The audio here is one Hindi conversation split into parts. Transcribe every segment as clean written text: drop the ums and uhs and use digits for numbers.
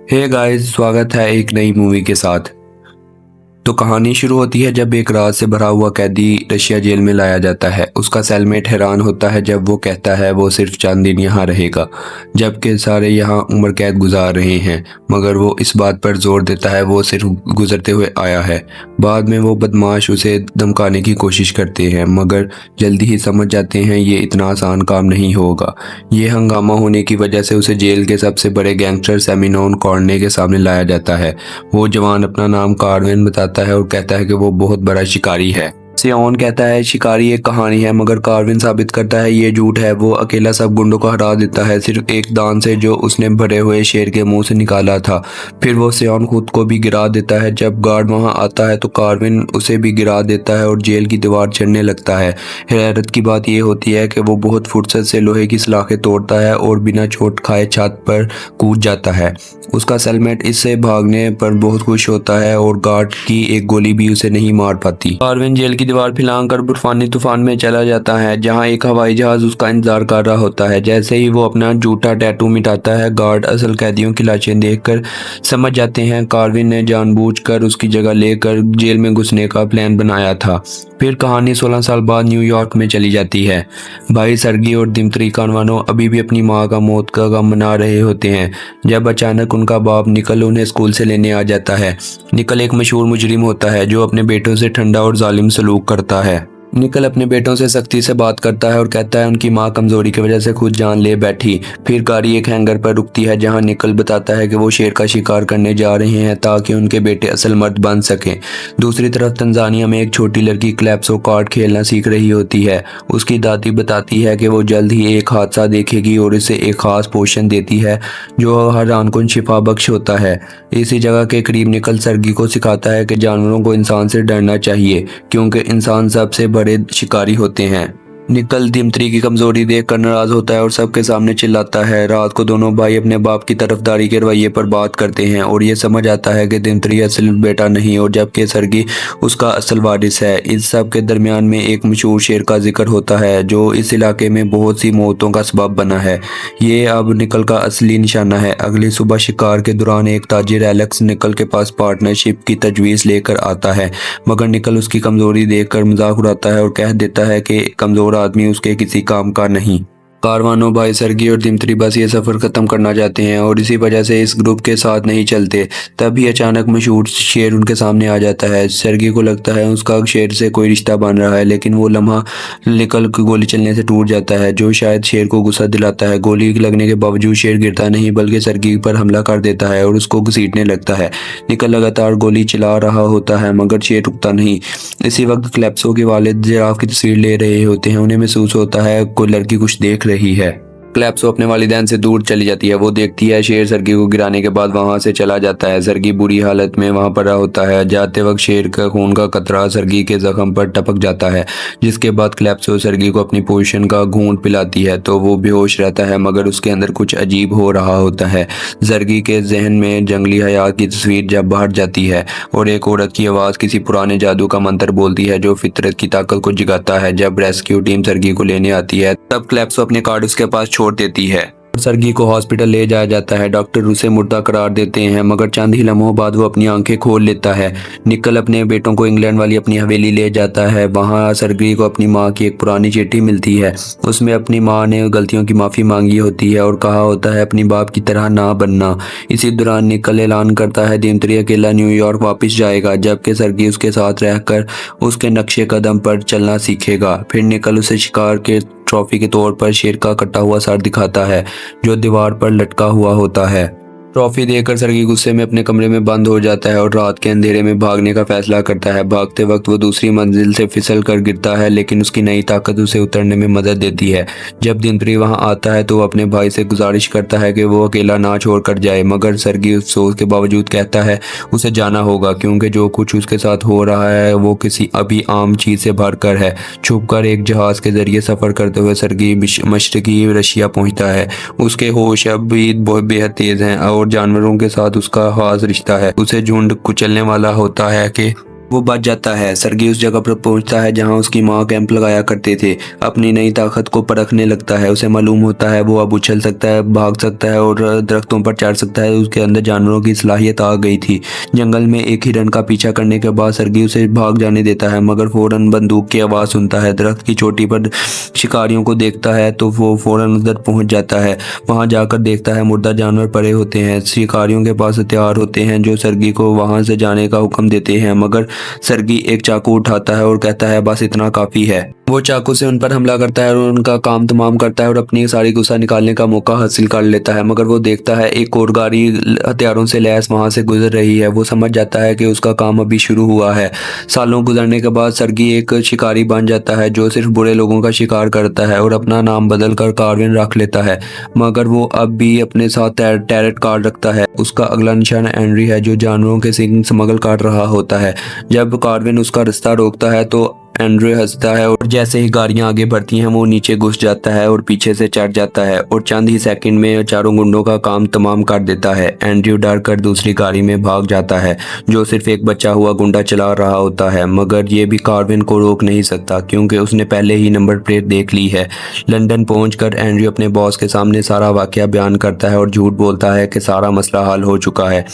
हे गाइस, स्वागत है एक नई मूवी के साथ। तो कहानी शुरू होती है जब एक रात से भरा हुआ कैदी रशिया जेल में लाया जाता है। उसका सेलमेट हैरान होता है जब वो कहता है वो सिर्फ चंद दिन यहाँ रहेगा, जबकि सारे यहाँ उम्र कैद गुजार रहे हैं। मगर वो इस बात पर जोर देता है वो सिर्फ गुजरते हुए आया है। बाद में वो बदमाश उसे धमकाने की कोशिश करते हैं, मगर जल्दी ही समझ जाते हैं ये इतना आसान काम नहीं होगा। ये हंगामा होने की वजह से उसे जेल के सबसे बड़े गैंगस्टर सेमिनोन कॉर्ने के सामने लाया जाता है। वो जवान अपना नाम कार्वेन बताता है और कहता है कि वो बहुत बड़ा शिकारी है। सियोन कहता है शिकारी एक कहानी है, मगर कार्विन साबित करता है ये झूठ है। वो अकेला सब गुंडों को हरा देता है सिर्फ एक दान से जो उसने भरे हुए शेर के मुंह से निकाला था। फिर वो सियोन खुद को भी गिरा देता है। जब गार्ड वहां आता है तो कार्विन उसे भी गिरा देता है और जेल की दीवार चढ़ने लगता है। हैरत की बात यह होती है कि वो बहुत फुर्सत से लोहे की सलाखें तोड़ता है और बिना चोट खाए छत पर कूद जाता है। उसका सेलमेट इससे भागने पर बहुत खुश होता है और गार्ड की एक गोली भी उसे नहीं मार पाती। कार्विन जेल की दीवार फैलाकर बर्फानी तूफान में चला जाता है जहां एक हवाई जहाज उसका इंतजार कर रहा होता है। जैसे ही वो अपना झूठा टैटू मिटाता है, गार्ड असल कैदियों की लाशें देखकर समझ जाते हैं कार्विन ने जानबूझकर उसकी जगह लेकर जेल में घुसने का प्लान बनाया था। फिर कहानी 16 साल बाद न्यूयॉर्क में चली जाती है। भाई सर्गी और दिमित्री कानवानो अभी भी अपनी माँ का मौत का गम मना रहे होते हैं जब अचानक उनका बाप निकल उन्हें स्कूल से लेने आ जाता है। निकल एक मशहूर मुजरिम होता है जो अपने बेटों से ठंडा और जालिम सलूक करता है। निकल अपने बेटों से सख्ती से बात करता है और कहता है उनकी माँ कमजोरी की वजह से खुद जान ले बैठी। फिर गाड़ी एक हैंगर पर रुकती है जहां निकल बताता है कि वो शेर का शिकार करने जा रहे हैं ताकि उनके बेटे असल मर्द बन सकें। दूसरी तरफ तंजानिया में एक छोटी लड़की क्लैप्सो कार्ड खेलना सीख रही होती है। उसकी दादी बताती है कि वो जल्द ही एक हादसा देखेगी और इसे एक खास पोषण देती है जो हर आन को शिफा बख्श होता है। इसी जगह के करीब निकल सर्गी को सिखाता है कि जानवरों को इंसान से डरना चाहिए क्योंकि इंसान सबसे बड़े शिकारी होते हैं। निकल दिमित्री की कमजोरी देखकर नाराज होता है और सबके सामने चिल्लाता है। रात को दोनों भाई अपने बाप की तरफदारी के रवैये पर बात करते हैं और ये समझ आता है कि दिमित्री असल बेटा नहीं और जबकि सर्गी उसका असल वारिस है। इस सब के दरमियान में एक मशहूर शेर का जिक्र होता है जो इस इलाके में बहुत सी मौतों का सबब बना है। ये अब निकल का असली निशाना है। अगली सुबह शिकार के दौरान एक ताजिर एलेक्स निकल के पास पार्टनरशिप की तजवीज़ लेकर आता है, मगर निकल उसकी कमजोरी देखकर मजाक उड़ाता है और कह देता है कि कमजोर आदमी उसके किसी काम का नहीं। कारवानो भाई सर्गी और दिमित्री बस ये सफ़र ख़त्म करना चाहते हैं और इसी वजह से इस ग्रुप के साथ नहीं चलते। तभी अचानक मशहूर शेर उनके सामने आ जाता है। सर्गी को लगता है उसका शेर से कोई रिश्ता बन रहा है, लेकिन वो लम्हा निकल गोली चलने से टूट जाता है जो शायद शेर को गुस्सा दिलाता है। गोली लगने के बावजूद शेर गिरता नहीं बल्कि सर्गी पर हमला कर देता है और उसको घसीटने लगता है। निकल लगातार गोली चला रहा होता है मगर शेर रुकता नहीं। इसी वक्त क्लैप्सो के वालिद जिराफ की तस्वीर ले रहे होते हैं। उन्हें महसूस होता है कोई लड़की कुछ देख रही है। क्लैप्सो अपने वालिदैन से दूर चली जाती है। वो देखती है शेर सर्गी को गिराने के बाद वहां से चला जाता है। सर्गी बुरी हालत में वहां पड़ा होता है। जाते वक्त शेर का खून का कतरा सर्गी के जख्म पर टपक जाता है, जिसके बाद क्लैप्सो सर्गी को अपनी पोजीशन का घूंट पिलाती है तो वो बेहोश रहता है, मगर उसके अंदर कुछ अजीब हो रहा होता है। सर्गी के जहन में जंगली हयात की तस्वीर जब बाहर जाती है और एक औरत की आवाज़ किसी पुराने जादू का मंत्र बोलती है जो फितरत की ताकत को जगाता है। जब रेस्क्यू टीम सर्गी को लेने आती है तब क्लैप्सो अपने कार्ड उसके पास छोड़ देती है। सर्गी को हॉस्पिटल ले जाया जाता है। डॉक्टर उसे मुर्दा करार देते हैं, मगर चंद ही लम्हों बाद वो अपनी आंखें खोल लेता है। निकल अपने बेटों को इंग्लैंड वाली अपनी हवेली ले जाता है। वहाँ सर्गी को अपनी माँ की एक पुरानी चिट्ठी मिलती है। उसमें अपनी माँ ने गलतियों की माफ़ी मांगी होती है और कहा होता है अपनी बाप की तरह ना बनना। इसी दौरान निकल ऐलान करता है दिमित्री अकेला न्यूयॉर्क वापस जाएगा, जबकि सर्गी उसके साथ रहकर उसके नक्शे कदम पर चलना सीखेगा। फिर निकल उसे शिकार के ट्रॉफी के तौर पर शेर का कटा हुआ सर दिखाता है जो दीवार पर लटका हुआ होता है। ट्रॉफी देकर सर्गी गुस्से में अपने कमरे में बंद हो जाता है और रात के अंधेरे में भागने का फैसला करता है। भागते वक्त वो दूसरी मंजिल से फिसल कर गिरता है, लेकिन उसकी नई ताकत उसे उतरने में मदद देती है। जब दिमित्री वहां आता है तो वो अपने भाई से गुजारिश करता है कि वो अकेला ना छोड़ कर जाए, मगर सर्गी अफसोस के बावजूद कहता है उसे जाना होगा क्योंकि जो कुछ उसके साथ हो रहा है वो किसी अभी आम चीज से भरकर है। छुपकर एक जहाज के जरिए सफर करते हुए सर्गी मशरकी रशिया पहुंचता है। उसके होश अब भी बहुत बेहद तेज हैं और जानवरों के साथ उसका खास रिश्ता है। उसे झुंड कुचलने वाला होता है कि वो बच जाता है। सर्गी उस जगह पर पहुंचता है जहां उसकी माँ कैंप लगाया करते थे। अपनी नई ताकत को परखने लगता है। उसे मालूम होता है वो अब उछल सकता है, भाग सकता है और दरख्तों पर चढ़ सकता है। उसके अंदर जानवरों की सलाहियत आ गई थी। जंगल में एक हिरन का पीछा करने के बाद सर्गी उसे भाग जाने देता है, मगर फौरन बंदूक की आवाज़ सुनता है। दरख्त की चोटी पर शिकारियों को देखता है तो वो फौरन उधर पहुंच जाता है। वहां जाकर देखता है मुर्दा जानवर पड़े होते हैं। शिकारियों के पास हथियार होते हैं जो सर्गी को वहां से जाने का हुक्म देते हैं, मगर सर्गी एक चाकू उठाता है और कहता है बस इतना काफी है। वो चाकू से उन पर हमला करता है और उनका काम तमाम करता है और अपनी सारी गुस्सा निकालने का मौका हासिल कर लेता है, मगर वो देखता है एक और गाड़ी हथियारों से लैस वहां से गुजर रही है। वो समझ जाता है कि उसका काम अभी शुरू हुआ है। सालों गुजरने के बाद सर्गी एक शिकारी बन जाता है जो सिर्फ बुरे लोगों का शिकार करता है और अपना नाम बदल कर कार्विन रख लेता है, मगर वो अब भी अपने साथ टैरेट कार्ड रखता है। उसका अगला निशाना एंड्री है जो जानवरों के सिंग स्मगल कर रहा होता है। जब कार्विन उसका रास्ता रोकता है तो एंड्रे हंसता है और जैसे ही गाड़ियां आगे बढ़ती हैं वो नीचे घुस जाता है और पीछे से चढ़ जाता है और चंद ही सेकंड में चारों गुंडों का काम तमाम कर देता है। एंड्रयू डर कर दूसरी गाड़ी में भाग जाता है जो सिर्फ एक बचा हुआ गुंडा चला रहा होता है, मगर ये भी कार्विन को रोक नहीं सकता क्योंकि उसने पहले ही नंबर प्लेट देख ली है। लंदन पहुंचकर एंड्रयू अपने बॉस के सामने सारा वाकया बयान करता है और झूठ बोलता है कि सारा मसला हल हो चुका है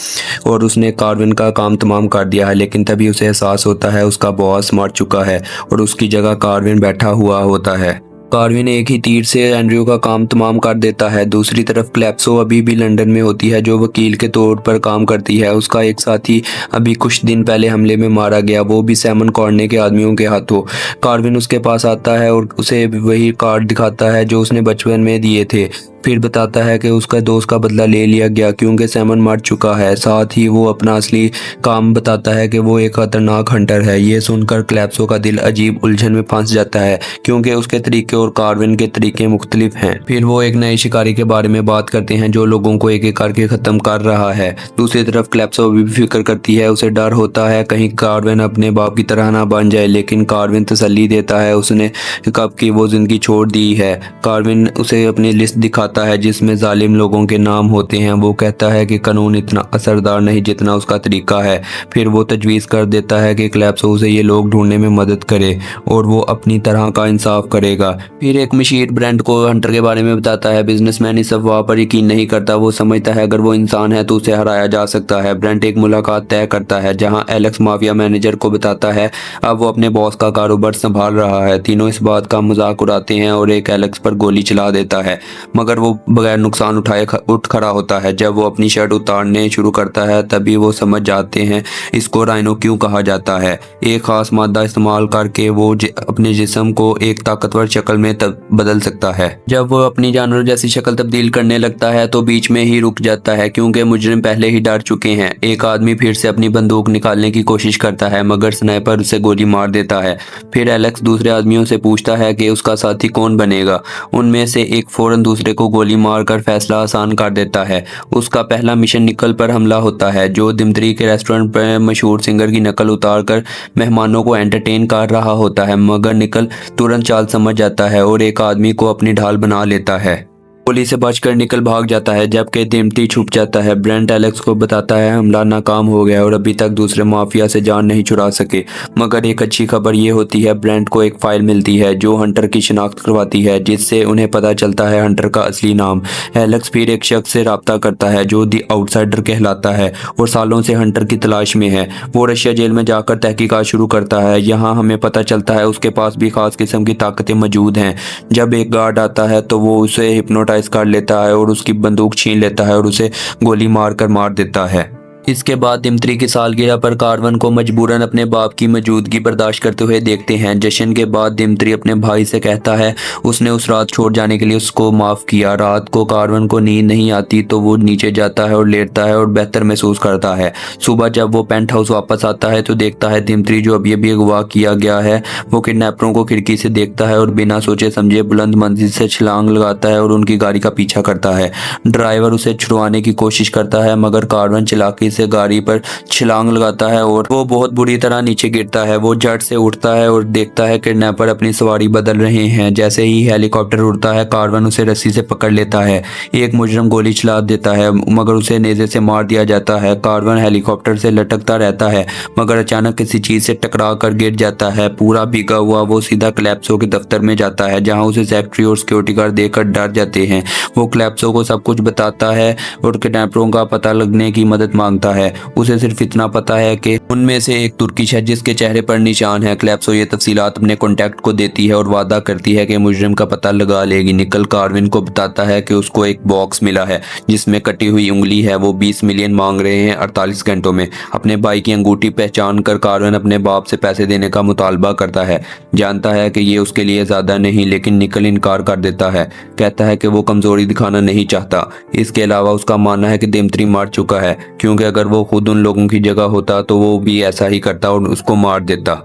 और उसने कार्विन का काम तमाम कर दिया है, लेकिन तभी उसे एहसास होता है उसका बॉस मर चुका है और उसकी जगह कार्विन बैठा हुआ होता है। कार्विन एक ही तीर से एंड्रयू का काम तमाम कर देता है। दूसरी तरफ क्लैप्सो अभी भी लंदन में होती है जो वकील के तौर पर काम करती है। उसका एक साथी अभी कुछ दिन पहले हमले में मारा गया, वो भी सैमन कॉर्ने के आदमियों के हाथों। कार्विन उसके पास आता है और उसे वही कार्ड दिखाता है जो उसने बचपन में दिए थे। फिर बताता है कि उसका दोस्त का बदला ले लिया गया क्योंकि सैमन मर चुका है। साथ ही वो अपना असली काम बताता है कि वो एक खतरनाक हंटर है। ये सुनकर क्लैप्सो का दिल अजीब उलझन में फंस जाता है क्योंकि उसके तरीके और कार्विन के तरीके मुख्तलिफ हैं। फिर वो एक नए शिकारी के बारे में बात करते हैं जो लोगों को एक एक करके खत्म कर रहा है। दूसरी तरफ क्लैप्सो भी फिक्र करती है। उसे डर होता है कहीं कार्विन अपने बाप की तरह ना बन जाए, लेकिन कार्विन तसल्ली देता है उसने कब की वो जिंदगी छोड़ दी है। कार्विन उसे अपनी लिस्ट दिखाता है जिसमें जालिम लोगों के नाम होते हैं। वो कहता है कि कानून इतना असरदार नहीं जितना उसका तरीका है। फिर वो तजवीज़ कर देता है कि क्लैप्सो उसे ये लोग ढूंढने में मदद करे और वो अपनी तरह का इंसाफ करेगा। फिर एक मशीर ब्रेंट को हंटर के बारे में बताता है। बिजनेसमैन इस अफवाह पर यकीन नहीं करता। वो समझता है अगर वो इंसान है तो उसे हराया जा सकता है। ब्रेंट एक मुलाकात तय करता है जहाँ एलेक्स माफिया मैनेजर को बताता है अब वो अपने बॉस का कारोबार संभाल रहा है। तीनों इस बात का मजाक उड़ाते हैं और एक एलेक्स पर गोली चला देता है, मगर वो बगैर नुकसान उठाए उठ खड़ा होता है। जब वो अपनी शर्ट उतारने शुरू करता है तभी वो समझ जाते हैं इसको राइनो क्यों कहा जाता है। एक खास मादा इस्तेमाल करके वो अपने जिस्म को एक ताकतवर शक्ल में बदल सकता है। जब वो अपनी जानवर जैसी शक्ल तब्दील करने लगता है तो बीच में ही रुक जाता है क्योंकि मुजरिम पहले ही डर चुके हैं। एक आदमी फिर से अपनी बंदूक निकालने की कोशिश करता है मगर स्नाइपर उसे गोली मार देता है। फिर एलेक्स दूसरे आदमियों से पूछता है कि उसका साथी कौन बनेगा। उनमें से एक फौरन दूसरे को गोली मारकर फैसला आसान कर देता है। उसका पहला मिशन निकल पर हमला होता है जो दिमतरी के रेस्टोरेंट पर मशहूर सिंगर की नकल उतारकर मेहमानों को एंटरटेन कर रहा होता है, मगर निकल तुरंत चाल समझ जाता है और एक आदमी को अपनी ढाल बना लेता है। गोली से बचकर निकल भाग जाता है जबकि दिमती छुप जाता है। ब्रेंट एलेक्स को बताता है हमला नाकाम हो गया और अभी तक दूसरे माफिया से जान नहीं छुड़ा सके, मगर एक अच्छी खबर ये होती है ब्रेंट को एक फाइल मिलती है जो हंटर की शिनाख्त करवाती है जिससे उन्हें पता चलता है हंटर का असली नाम। एलेक्स फिर एक शख्स से रब्ता करता है जो दी आउटसाइडर कहलाता है और सालों से हंटर की तलाश में है। वो रशिया जेल में जाकर तहकीकात शुरू करता है। यहाँ हमें पता चलता है उसके पास भी खास किस्म की ताकतें मौजूद हैं। जब एक गार्ड आता है तो वो उसे हिप्नोटाइज कर लेता है और उसकी बंदूक छीन लेता है और उसे गोली मारकर मार देता है। इसके बाद दिमत्री की सालगिरह पर कार्वन को मजबूरन अपने बाप की मौजूदगी बर्दाश्त करते हुए देखते हैं। जश्न के बाद दिमत्री अपने भाई से कहता है उसने उस रात छोड़ जाने के लिए उसको माफ़ किया। रात को कार्वन को नींद नहीं आती तो वो नीचे जाता है और लेटता है और बेहतर महसूस करता है। सुबह जब वो पेंट हाउस वापस आता है तो देखता है दिमत्री जो अभी अभी अगवा किया गया है वो किडनैपरों को खिड़की से देखता है और बिना सोचे समझे बुलंद मंजिल से छलांग लगाता है और उनकी गाड़ी का पीछा करता है। ड्राइवर उसे छुड़वाने की कोशिश करता है मगर कार्वन चालाकी से गाड़ी पर छलांग लगाता है और वो बहुत बुरी तरह नीचे गिरता है। वो झट से उठता है और देखता है किडनैपर अपनी सवारी बदल रहे हैं। जैसे ही हेलीकॉप्टर उड़ता है कार्वन उसे रस्सी से पकड़ लेता है। एक मुजरिम गोली चला देता है मगर उसे नेज़े से मार दिया जाता है। कार्वन हेलीकॉप्टर से लटकता रहता है मगर अचानक किसी चीज से टकरा कर गिर जाता है। पूरा भीगा हुआ वो सीधा क्लैप्सो के दफ्तर में जाता है जहां उसे सेक्रेटरी और सिक्योरिटी गार्ड देखकर डर जाते हैं। वो क्लैप्सो को सब कुछ बताता है और किडनैपरों का पता लगने की मदद मांगता है। उसे सिर्फ इतना पता है कि उनमें से एक तुर्किश है जिसके चेहरे पर निशान है। क्लैप्सो ये तफसीलात अपने कॉन्टैक्ट को देती है और वादा करती है कि मुजरिम का पता लगा लेगी। निकल कार्विन को बताता है कि उसको एक बॉक्स मिला है जिसमें कटी हुई उंगली है। वो 20 मिलियन मांग रहे हैं 48 घंटों में। अपने भाई की अंगूठी पहचान कर कार्विन अपने बाप से पैसे देने का मुतालबा करता है। जानता है कि ये उसके लिए ज्यादा नहीं लेकिन निकल इनकार कर देता है। कहता है कि वो कमजोरी दिखाना नहीं चाहता। इसके अलावा उसका मानना है कि दिमित्री मर चुका है क्योंकि अगर वो खुद उन लोगों की जगह होता तो वो भी ऐसा ही करता और उसको मार देता।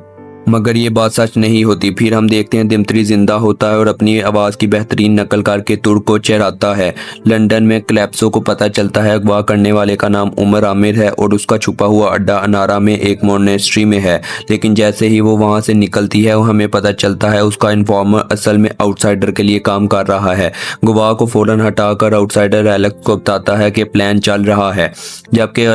मगर ये बात सच नहीं होती। फिर हम देखते हैं दिमित्री जिंदा होता है और अपनी आवाज़ की बेहतरीन नकल करके तुर्क को चढ़ाता है। लंदन में क्लैप्सो को पता चलता है अगवा करने वाले का नाम उमर आमिर है और उसका छुपा हुआ अड्डा अनारा में एक मोनेस्ट्री में है। लेकिन जैसे ही वो वहाँ से निकलती है हमें पता चलता है उसका इन्फॉर्मर असल में आउटसाइडर के लिए काम कर रहा है। गवाह को फौरन हटाकर आउटसाइडर एलेक्स को बताता है कि प्लान चल रहा है जबकि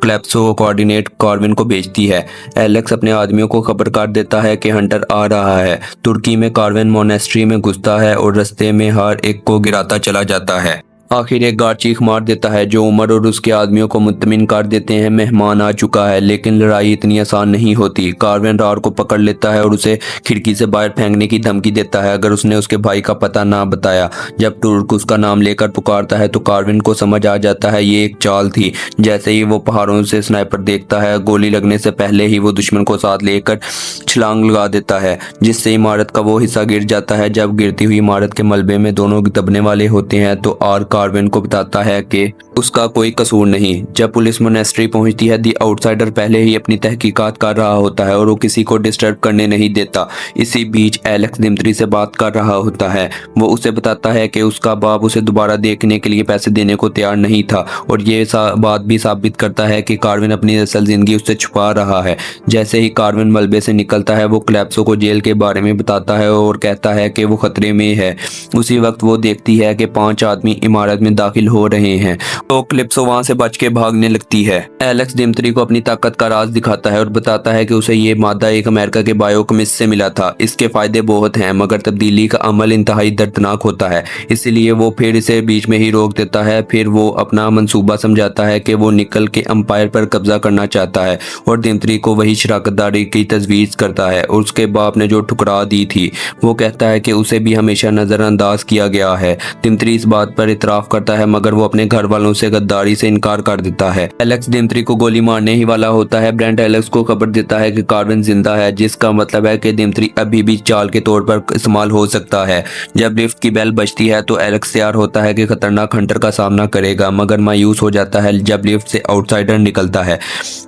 क्लैप्सो कोऑर्डिनेट कार्विन को भेजती है। एलेक्स अपने आदमियों को खबर कर देता है कि हंटर आ रहा है। तुर्की में कार्विन मोनेस्ट्री में घुसता है और रास्ते में हर एक को गिराता चला जाता है। आखिर एक गार्ड चीख मार देता है जो उमर और उसके आदमियों को मुतमिन कर देते हैं मेहमान आ चुका है। लेकिन लड़ाई इतनी आसान नहीं होती। कार्विन रार को पकड़ लेता है और उसे खिड़की से बाहर फेंकने की धमकी देता है अगर उसने उसके भाई का पता ना बताया। जब तुर्क उसका नाम लेकर पुकारता है तो कार्विन को समझ आ जाता है ये एक चाल थी। जैसे ही वो पहाड़ों से स्नाइपर देखता है गोली लगने से पहले ही वो दुश्मन को साथ लेकर छलांग लगा देता है जिससे इमारत का वो हिस्सा गिर जाता है। जब गिरती हुई इमारत के मलबे में दोनों दबने वाले होते हैं तो कार्विन को बताता है कि उसका कोई कसूर नहीं। जब पुलिस मोनेस्ट्री पहुंचती है दी आउटसाइडर पहले ही अपनी तहकीकात कर रहा होता है और वो किसी को डिस्टर्ब करने नहीं देता। इसी बीच एलेक्स दिमित्री से बात कर रहा होता है। वो उसे बताता है कि उसका बाप उसे दोबारा देखने के लिए पैसे देने को तैयार नहीं था और ये बात भी साबित करता है कि कार्विन अपनी असल जिंदगी उससे छुपा रहा है। जैसे ही कार्विन मलबे से निकलता है वो क्लैप्सो को जेल के बारे में बताता है और कहता है कि वो खतरे में है। उसी वक्त वो देखती है कि 5 आदमी इमारत में दाखिल हो रहे हैं तो क्लिप्सो वहां से बच के भागने लगती है। एलेक्स दिमित्री को अपनी ताकत का राज दिखाता है और बताता है कि उसे ये मादा एक अमेरिका के बायोकेमिस्ट से मिला था। इसके फायदे बहुत हैं मगर तब्दीली का अमल इंतहाई दर्दनाक होता है। इसीलिए वो फिर इसे बीच में ही रोक देता है। फिर वो अपना मंसूबा समझाता है कि वो निकल के अंपायर पर कब्जा करना चाहता है और दिमित्री को वही शराकतदारी की तजवीज़ करता है और उसके बाप ने जो ठुकरा दी थी। वो कहता है कि उसे भी हमेशा नज़रअंदाज किया गया है। दिमित्री इस बात पर इतराफ़ करता है मगर वो अपने घर वालों से गद्दारी से इनकार कर देता है। एलेक्स दिमित्री को गोली मारने ही वाला होता है। ब्रेंट एलेक्स को खबर देता है कि कार्विन जिंदा है जिसका मतलब है कि दिमित्री अभी भी चाल के तौर पर इस्तेमाल हो सकता है। जब लिफ्ट की बेल बजती है तो एलेक्स तैयार होता है कि खतरनाक हंटर का सामना करेगा मगर मायूस हो जाता है जब लिफ्ट से आउटसाइडर निकलता है।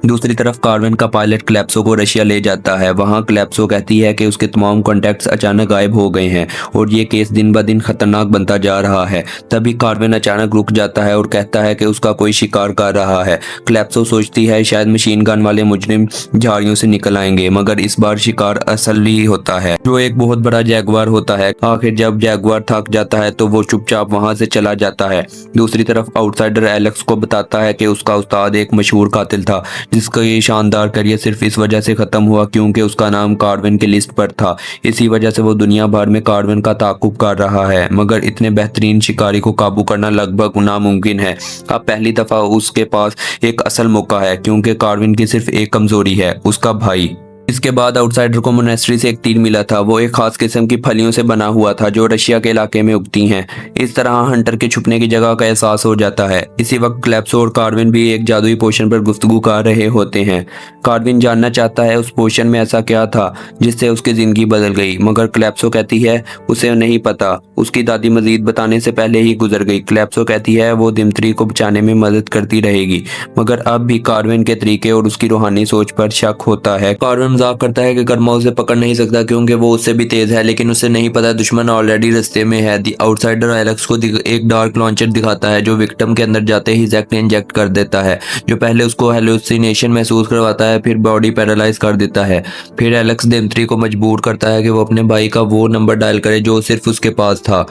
दूसरी तरफ कार्विन का पायलट क्लैप्सो को रशिया ले जाता है। वहाँ क्लैप्सो कहती है कि उसके तमाम कॉन्टैक्ट्स अचानक गायब हो गए हैं और ये केस दिन ब दिन खतरनाक बनता जा रहा है। तभी कार्विन अचानक रुक जाता है और कहता है कि उसका कोई शिकार कर रहा है। क्लैप्सो सोचती है शायद मशीन गन वाले मुजरिम झाड़ियों से निकल आएंगे मगर इस बार शिकार असली होता है जो एक बहुत बड़ा जैगुआर होता है। आखिर जब जैगुआर थक जाता है तो वो चुपचाप वहां से चला जाता है। दूसरी तरफ आउटसाइडर एलेक्स को बताता है कि उसका उस्ताद एक मशहूर कातिल था जिसका ये शानदार करियर सिर्फ इस वजह से खत्म हुआ क्योंकि उसका नाम कार्विन की लिस्ट पर था। इसी वजह से वो दुनिया भर में कार्विन का ताकुब कर रहा है मगर इतने बेहतरीन शिकारी को काबू करना लगभग नामुमकिन है। अब पहली दफा उसके पास एक असल मौका है क्योंकि कार्विन की सिर्फ एक कमजोरी है, उसका भाई। इसके बाद आउटसाइडर को मोनेस्ट्री से एक तीर मिला था। वो एक खास किस्म की फलियों से बना हुआ था जो रशिया के इलाके में उगती हैं। इस तरह हंटर के छुपने की जगह का एहसास हो जाता है। इसी वक्त क्लैप्सो और कार्विन भी एक जादुई पोशन पर गुफ्तगू कर रहे होते हैं। कार्विन जानना चाहता है उस पोशन में ऐसा क्या था जिससे उसकी जिंदगी बदल गई मगर क्लैप्सो कहती है उसे नहीं पता, उसकी दादी मजीद बताने से पहले ही गुजर गई। क्लैप्सो कहती है वो दिमित्री को बचाने में मदद करती रहेगी मगर अब भी कार्विन के तरीके और उसकी रूहानी सोच पर शक होता है। कार्विन मजाक करता है कि कर्मा उसे पकड़ नहीं सकता क्योंकि वो उससे भी तेज है, लेकिन उसे नहीं पता दुश्मन ऑलरेडी रास्ते में है। दी आउटसाइडर एलेक्स को एक डार्क लॉन्चर दिखाता है जो विक्टिम के अंदर जाते ही जैक इंजेक्ट कर देता है, जो पहले उसको हेलुसिनेशन महसूस करवाता है, फिर बॉडी पैरालाइज कर देता है। फिर एलेक्स दिमित्री को मजबूर करता है कि वो अपने भाई का वो नंबर डायल करे जो सिर्फ उसके पास था।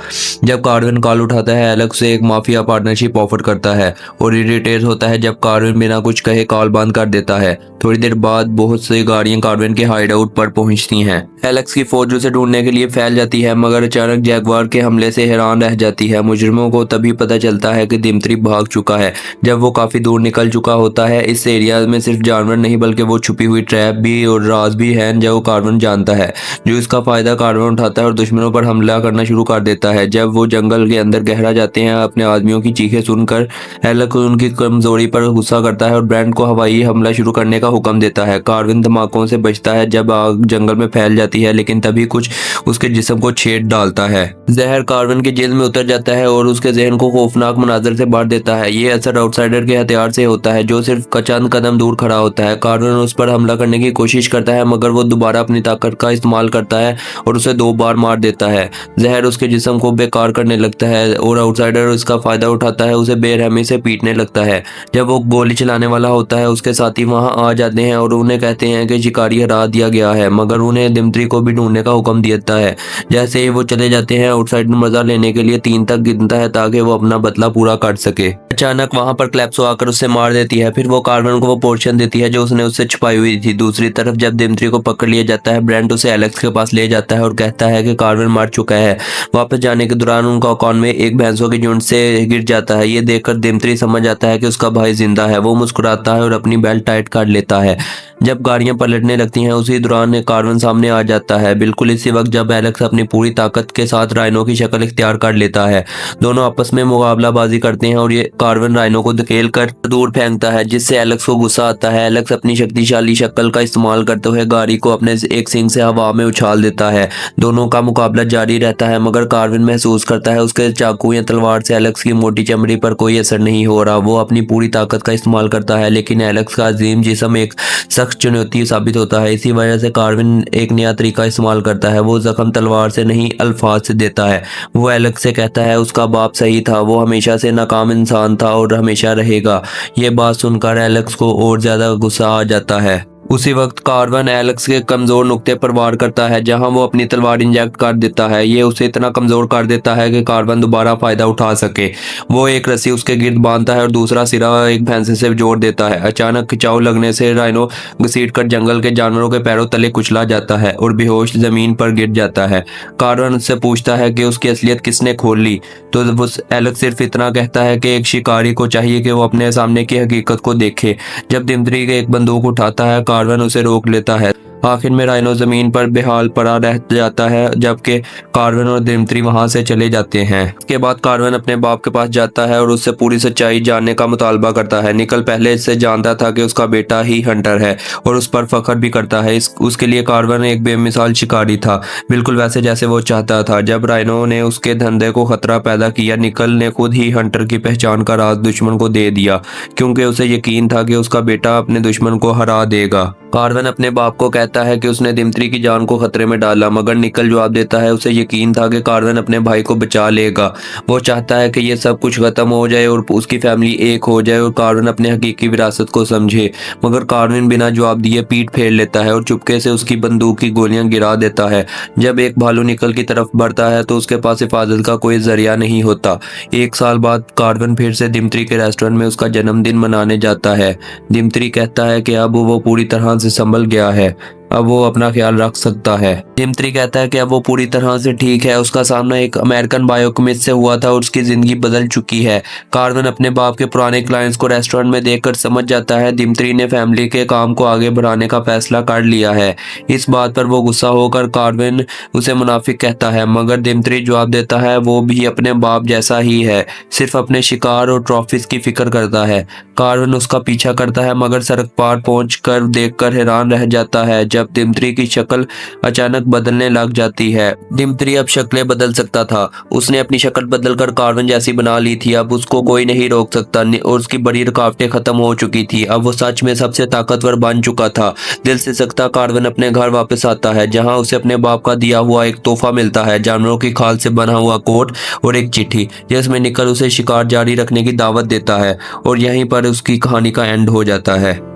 जब कार्विन कॉल उठाता है, एलेक्स से एक माफिया पार्टनरशिप ऑफर करता है और इरिटेट होता है जब कार्विन बिना कुछ कहे कॉल बंद कर देता है। थोड़ी देर बाद बहुत सी गाड़ियां कार्विन के हाइड आउट पर पहुंचती हैं। एलेक्स की फौज उसे ढूंढने के लिए फैल जाती है, मगर अचानक जैगवार के हमले से हैरान रह जाती है। मुजरिमों को तभी पता चलता है कि दिमित्री भाग चुका है। जब वो काफी दूर निकल चुका होता है, इस एरिया में सिर्फ जानवर नहीं बल्कि वो छुपी हुई ट्रैप भी और राज भी है जो कार्विन जानता है, जो इसका फायदा कार्विन उठाता है और दुश्मनों पर हमला करना शुरू कर देता है। जब वो जंगल के अंदर गहरा जाते हैं, अपने आदमियों की चीखें सुनकर एलेक्स उनकी कमजोरी पर गुस्सा करता है और ब्रेंट को हवाई हमला शुरू करने का हुक्म देता है। कार्विन धमाकों से बचता है जब आग जंगल में फैल जाती है, लेकिन तभी कुछ उसके जिस्म को छेद डालता है। जहर कार्विन के जेल में उतर जाता है और उसके जहन को खौफनाक मनाजर से भर देता है। ये असर आउटसाइडर के हथियार से होता है जो सिर्फ चंद कदम दूर खड़ा होता है। कार्विन उस पर हमला करने की कोशिश करता है, मगर वो दोबारा अपनी ताकत का इस्तेमाल करता है और उसे 2 बार मार देता है। जहर उसके जिस्म को बेकार करने लगता है और आउटसाइडर इसका फायदा उठाता है, उसे बेरहमी से पीटने लगता है। जब वो गोली चलाने वाला होता है, उसके साथी वहां आ जाते हैं और उन्हें कहते हैं कि शिकारी हरा दिया गया है, मगर उन्हें दिमित्री को भी ढूंढने का हुक्म देता है। जैसे ही वो चले जाते हैं, आउटसाइडर मजा लेने के लिए 3 तक गिनता है ताकि वो अपना बदला पूरा कर सके। अचानक वहां पर क्लैप्सो आकर उससे मार देती है, फिर वो कार्विन को वो पोर्शन देती है जो उसने उससे छुपाई हुई थी। दूसरी तरफ जब दिमित्री को पकड़ लिया जाता है, ब्रेंट उसे एलेक्स के पास ले जाता है और कहता है कि कार्विन मर चुका है। वापस जाने के दौरान उनका कॉनवे एक भैंसों के झुंड से गिर जाता है। ये देखकर दिमित्री समझ जाता है कि उसका भाई जिंदा है। वो मुस्कुराता है और अपनी बेल्ट टाइट कर लेता है। जब गाड़ियां पलटने लगती हैं, उसी दौरान कार्विन सामने आ जाता है, बिल्कुल इसी वक्त जब एलेक्स अपनी पूरी ताकत के साथ राइनो की शक्ल इख्तियार कर लेता है। दोनों आपस में मुकाबलाबाजी करते हैं और ये कार्विन राइनो को धकेल कर दूर फेंकता है, जिससे एलेक्स को गुस्सा आता है। एलेक्स अपनी शक्तिशाली शक्ल का इस्तेमाल करते हुए गाड़ी को अपने एक सींग से हवा में उछाल देता है। दोनों का मुकाबला जारी रहता है, मगर कार्विन महसूस करता है उसके चाकू या तलवार से एलेक्स की मोटी चमड़ी पर कोई असर नहीं हो रहा। वो अपनी पूरी ताकत का इस्तेमाल करता है, लेकिन एलेक्स का अजीम जिस्म एक सख्त चुनौती साबित होता है। इसी वजह से कार्विन एक नया तरीका इस्तेमाल करता है। वो जख्म तलवार से नहीं अल्फाज से देता है। वो एलेक्स से कहता है उसका बाप सही था, वो हमेशा से नाकाम इंसान था और हमेशा रहेगा। ये बात सुनकर एलेक्स को और ज्यादा गुस्सा आ जाता है। उसी वक्त कार्विन एलेक्स के कमजोर नुक्ते पर वार करता है, जहां वो अपनी तलवार इंजेक्ट कर देता है। ये उसे इतना कमजोर कर देता है कि कार्विन दोबारा फायदा उठा सके। वो एक रस्सी उसके गिर्द बांधता है और दूसरा सिरा एक भैंसे से जोड़ देता है। अचानक खिंचाव लगने से राइनो घसीटकर जंगल के जानवरों के पैरों तले कुचला जाता है और बेहोश जमीन पर गिर जाता है। कार्विन उससे पूछता है कि उसकी असलियत किसने खोल ली, तो वो एलेक्स सिर्फ इतना कहता है कि एक शिकारी को चाहिए कि वो अपने सामने की हकीकत को देखे। जब दिमित्री एक बंदूक उठाता है, कार्विन उसे रोक लेता है। आखिर में राइनो जमीन पर बेहाल पड़ा रह जाता है, जबकि कार्विन और दिमित्री वहां से चले जाते हैं। इसके बाद कार्विन अपने बाप के पास जाता है और उससे पूरी सच्चाई जानने का मुतालबा करता है। निकल पहले इससे जानता था कि उसका बेटा ही हंटर है और उस पर फख्र भी करता है। उसके लिए कार्विन एक बेमिसाल शिकारी था, बिल्कुल वैसे जैसे वो चाहता था। जब राइनो ने उसके धंधे को खतरा पैदा किया, निकल ने खुद ही हंटर की पहचान का राज दुश्मन को दे दिया, क्योंकि उसे यकीन था कि उसका बेटा अपने दुश्मन को हरा देगा। कार्विन अपने बाप को कहता है कि उसने दिमित्री की जान को खतरे में डाला, मगर निकल जवाब देता है उसे यकीन था कि कार्विन अपने भाई को बचा लेगा। वो चाहता है कि ये सब कुछ खत्म हो जाए और उसकी फैमिली एक हो जाए और कार्विन अपने हकीकी विरासत को समझे। मगर कार्विन बिना जवाब दिए पीठ फेर लेता है और चुपके से उसकी बंदूक की गोलियां गिरा देता है। जब एक भालू निकल की तरफ बढ़ता है तो उसके पास हिफाजत का कोई जरिया नहीं होता। 1 साल बाद कार्विन फिर से दिमित्री के रेस्टोरेंट में उसका जन्मदिन मनाने जाता है। दिमित्री कहता है कि अब वो पूरी तरह से संभल गया है, अब वो अपना ख्याल रख सकता है। दिमित्री कहता है कि अब वो पूरी तरह से ठीक है। उसका सामना एक अमेरिकन बायोकेमिस्ट से हुआ था और उसकी जिंदगी बदल चुकी है। कार्विन अपने बाप के पुराने क्लाइंट्स को रेस्टोरेंट में देखकर समझ जाता है दिमित्री ने फैमिली के काम को आगे बढ़ाने का फैसला कर लिया है। इस बात पर वो गुस्सा होकर कार्विन उसे मुनाफिक कहता है, मगर दिमित्री जवाब देता है वो भी अपने बाप जैसा ही है, सिर्फ अपने शिकार और ट्रॉफीज की फिक्र करता है। कार्विन उसका पीछा करता है, मगर सड़क पार पहुंच कर देखकर हैरान रह जाता है जब दिमित्री की शक्ल अचानक बदलने लग जाती है। दिमित्री अब शक्लें बदल सकता था। उसने अपनी शक्ल बदलकर कार्बन जैसी बना ली थी। अब उसको कोई नहीं रोक सकता और उसकी बड़ी रुकावटें खत्म हो चुकी थी। अब वो सच में सबसे ताकतवर बन चुका था। दिल से सकता कार्बन अपने घर वापस आता है, जहां उसे अपने बाप का दिया हुआ एक तोहफा मिलता है, जानवरों की खाल से बना हुआ कोट और एक चिट्ठी, जिसमें निकल उसे शिकार जारी रखने की दावत देता है। और यहीं पर उसकी कहानी का एंड हो जाता है।